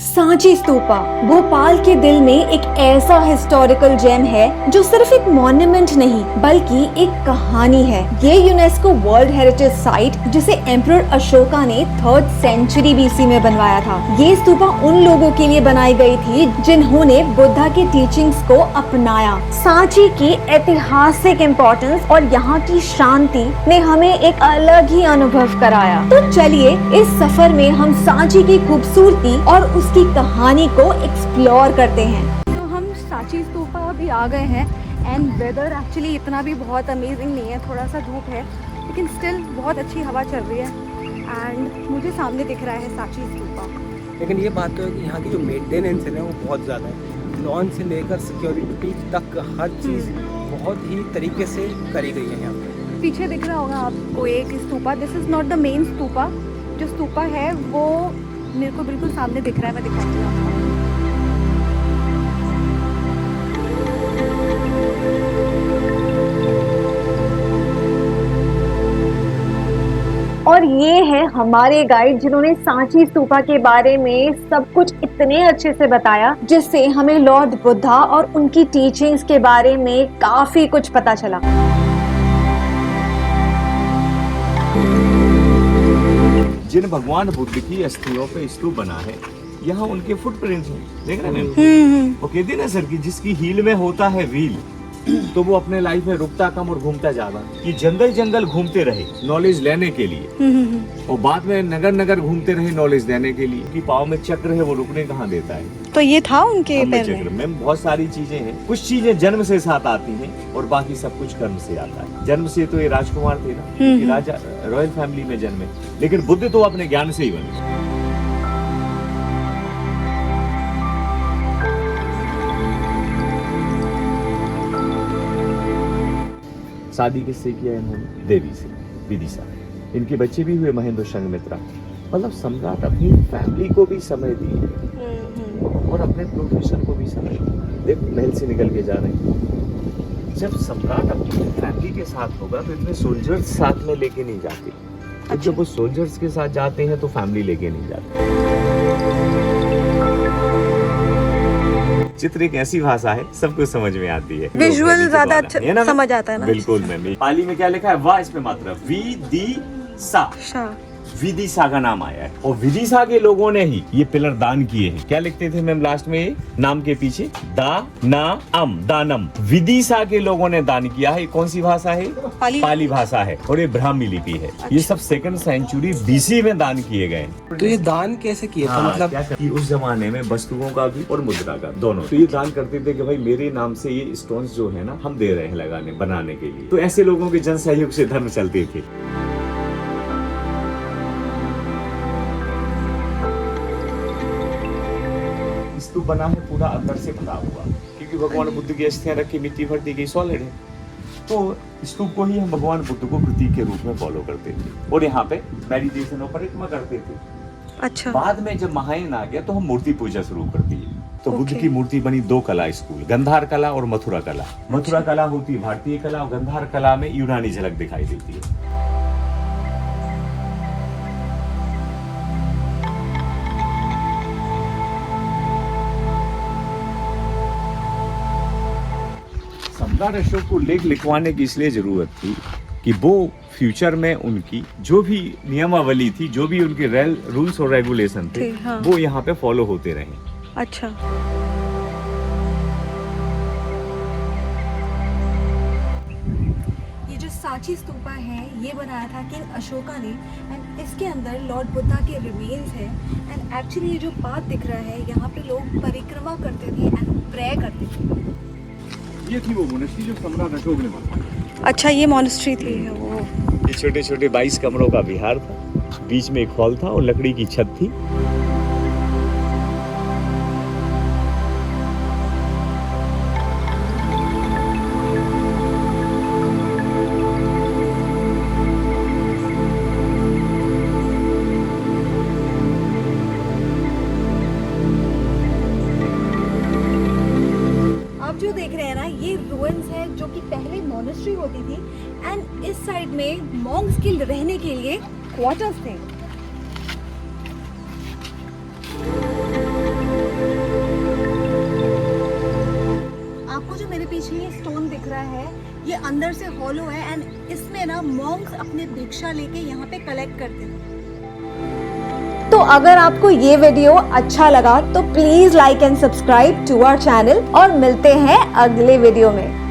सांची स्तूपा भोपाल के दिल में एक ऐसा हिस्टोरिकल जेम है जो सिर्फ एक मॉन्यूमेंट नहीं बल्कि एक कहानी है। ये यूनेस्को वर्ल्ड हेरिटेज साइट जिसे एम्परर अशोका ने 3rd सेंचुरी बीसी में बनवाया था। ये स्तूपा उन लोगों के लिए बनाई गई थी जिन्होंने बुद्धा की टीचिंग्स को अपनाया। सांची की ऐतिहासिक इम्पोर्टेंस और यहाँ की शांति ने हमें एक अलग ही अनुभव कराया। तो चलिए इस सफर में हम सांची की खूबसूरती और उसकी कहानी को एक्सप्लोर करते हैं। तो हम सांची स्तूपा अभी आ गए हैं एंड वेदर एक्चुअली इतना भी बहुत अमेजिंग नहीं है, थोड़ा सा धूप है लेकिन स्टिल बहुत अच्छी हवा चल रही है एंड मुझे सामने दिख रहा है सांची स्तूपा। लेकिन ये बात तो है कि यहाँ की जो मेंटेनेंस है ना वो बहुत ज़्यादा है। लॉन से लेकर सिक्योरिटी तक हर चीज़ बहुत ही तरीके से करी गई है यहाँ पे। पीछे दिख रहा होगा आपको एक stupa. This is not the main stupa. जो स्तूपा है वो मेरे को बिल्कुल सामने दिख रहा है, मैं दिखाती हूँ आपको। और ये है हमारे गाइड जिन्होंने सांची स्तूपा के बारे में सब कुछ इतने अच्छे से बताया जिससे हमें लॉर्ड बुद्धा और उनकी टीचिंग्स के बारे में काफी कुछ पता चला। जिन भगवान बुद्ध की अस्थियों पे स्तूप बना है, यहाँ उनके फुटप्रिंट्स हैं, देख रहे हैं। वो कहती है ना सर कि जिसकी हील में होता है व्हील, तो वो अपने लाइफ में रुकता कम और घूमता ज्यादा। कि जंगल जंगल घूमते रहे नॉलेज लेने के लिए और बाद में नगर नगर घूमते रहे नॉलेज देने के लिए। कि पाँव में चक्र है वो रुकने कहाँ देता है। तो ये था उनके पैर चक्र में बहुत सारी चीजें हैं। कुछ चीजें जन्म से साथ आती हैं और बाकी सब कुछ कर्म से आता है। जन्म से तो ये राजकुमार थे ना, कि राजा रॉयल फैमिली में जन्मे, लेकिन बुद्ध तो अपने ज्ञान से ही बने। शादी किससे किया इन्होंने? देवी से, विदिशा। इनके बच्चे भी हुए महेंद्र संघमित्रा। मतलब सम्राट अपनी फैमिली को भी समय दिए और अपने प्रोफेशन को भी समय दिए। देखो महल से निकल के जा रहे हैं। जब सम्राट अपनी फैमिली के साथ होगा तो इतने सोल्जर्स साथ में लेके नहीं जाते। तो जब वो सोल्जर्स के साथ जाते हैं तो फैमिली लेके नहीं जाते। चित्र एक ऐसी भाषा है सबको समझ में आती है, विजुअल ज्यादा अच्छा समझ आता है ना। बिल्कुल मैम। पाली में क्या लिखा है? वाह, इस पे मात्रा विदिशा। विदिशा का नाम आया है और विदिशा के लोगों ने ही ये पिलर दान किए हैं। क्या लिखते थे मैम लास्ट में नाम के पीछे? दानम। विदिशा के लोगों ने दान किया है। कौन सी भाषा है? पाली भाषा है और ये ब्राह्मी लिपि है। ये सब 2nd सेंचुरी बीसी में दान किए गए। तो ये दान कैसे किया था? मतलब क्या कि उस जमाने में वस्तुओं का भी और मुद्रा का दोनों, तो ये दान करते थे कि भाई मेरे नाम से ये स्टोन्स जो है ना हम दे रहे हैं लगाने बनाने के लिए। तो ऐसे लोगों के जन सहयोग से धर्म चलते थे। स्तूप बना है पूरा अंदर से भरा हुआ, क्योंकि भगवान बुद्ध की अस्थियां रखी मिट्टी भर दी गई, सॉलिड है। तो स्तूप को ही हम भगवान बुद्ध को प्रतीक के रूप में फॉलो करते थे और यहाँ पे मेडिटेशन और परिक्रमा करते थे। अच्छा। बाद में जब महायान आ गया तो हम मूर्ति पूजा शुरू कर दी। तो बुद्ध की मूर्ति बनी 2 कला स्कूल, गंधार कला और मथुरा कला। मथुरा कला होती है भारतीय कला और गंधार कला में यूनानी झलक दिखाई देती है। सम्राट अशोक को लेख लिखवाने की इसलिए जरूरत थी कि वो फ्यूचर में उनकी जो भी नियमावली थी, जो भी उनके रूल्स और रेगुलेशन थे, हाँ। वो यहाँ पे फॉलो होते रहे। अच्छा। ये जो सांची स्तूपा है ये बनाया था किंग अशोका ने एंड इसके अंदर लॉर्ड बुद्धा के रिमेन्स है एंड एक्चुअली ये जो पाथ दिख रहा है यहाँ पे लोग परिक्रमा करते थे एंड प्रे करते थे। ये थी वो मोनेस्ट्री जो सम्राट अशोक ने बनाई। अच्छा, ये मोनेस्ट्री थी वो। ये छोटे छोटे 22 कमरों का विहार था, बीच में एक हॉल था और लकड़ी की छत थी। जो देख रहे हैं ना ये रुइंस है जो कि पहले मोनेस्ट्री होती थी एंड इस साइड में मॉन्क्स के रहने के लिए क्वार्टर्स थे। मेरे पीछे ये स्टोन दिख रहा है, ये अंदर से हॉलो है एंड इसमें ना मॉन्क्स अपने भिक्षा लेके यहाँ पे कलेक्ट करते थे। तो अगर आपको ये वीडियो अच्छा लगा तो please like and subscribe to our channel और मिलते हैं अगले वीडियो में।